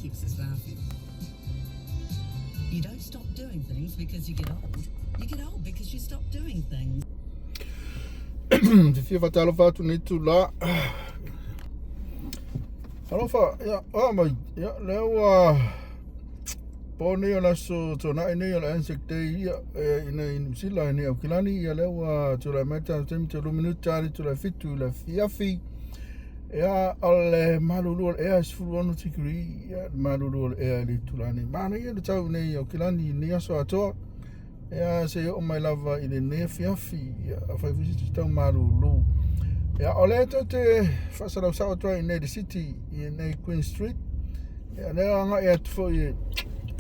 keeps us laughing. You don't stop doing things because you get old. You get old because you stop doing things. Te fia fatalo fatu ni tu la. Alofa, ya, mai, ya, lewa. Pone yo na so tona ine yo la insecte ya ina sila ine o kilani ya lewa tu la meta tem te minuta ni tu la fitu la fiafi. Ya ale malulu e as fu ono tikuri ya malulu e li tulani. Mana ya tau ne o kilani ni aso ato. Ya se o mai lava ine ne fiafi ya fa visiti tau malulu. Ya ole te fasala sa to in the city in Queen Street. Ya le anga e fo ye.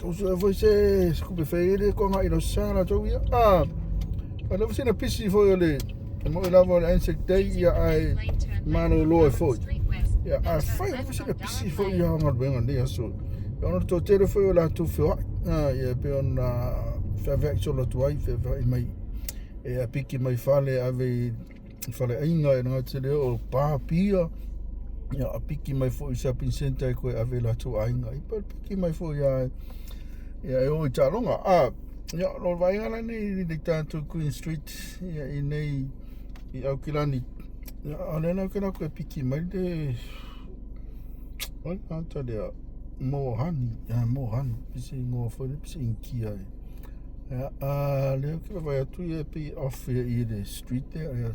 Uso foi se scupe feire con ai lo sana to ya. Quando você na pisi foi le. Mo lava o insect day ya ai malulu e foi. Ja, fai você na pisi foi ya mal bem onde ya so. Eu não tô tendo foi lá tu foi. Ya pe on fa vec sur le toit, fa mai e a piki mai fale ave fale ainga e nga te leo o pāpia. Ya a piki mai fo i shopping center koe ave la tu ainga. I pa piki mai fo ya e o i talonga. Ya lo vaingana ni tātou Queen Street ya i nei i au kilani. Ya alena kena koe piki mai de oi anta lea mohani. Ya mohani. Pisi ngoa fo le pisi inkia e. Ja, leo kena vai atu ia pi off i the street there. Ja.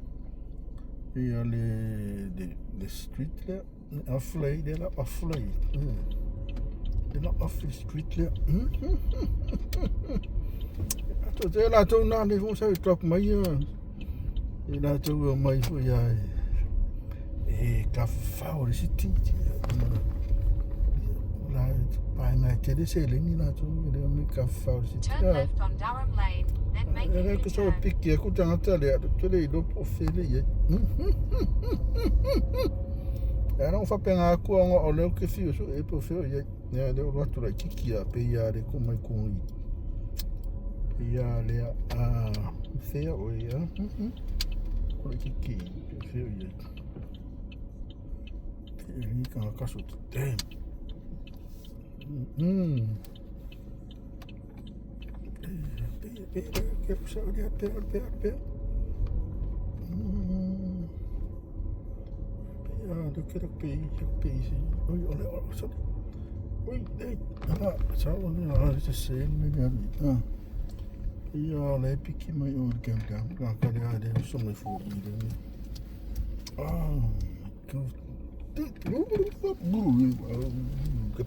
Ja, the street there. Aflay, det er aflay. Det er off the street there. Det er la to na ni fu sa trok mai. Det er to mai fu ja. Ka fa o city. La pai na te de se le ni la to de mi ka fa o city. Turn left on Durham Lane, then make a que só U-turn. pique ku tanga tale to le do ofele ye. Era fa penga ku o leo ke fio so e po fio ye. Ya le o tu la kiki a pe ya de ko mai ku ya le feo o ya. Ko kiki fio ye. Ni ka ka so te. Que puxa olhar pé. Eu quero peixe. Oi, olha, sorry. Oi, ei, só olha, já sei, melhor. E olha, pique mai o gamgam. Cadê a de som mai fu ide. Que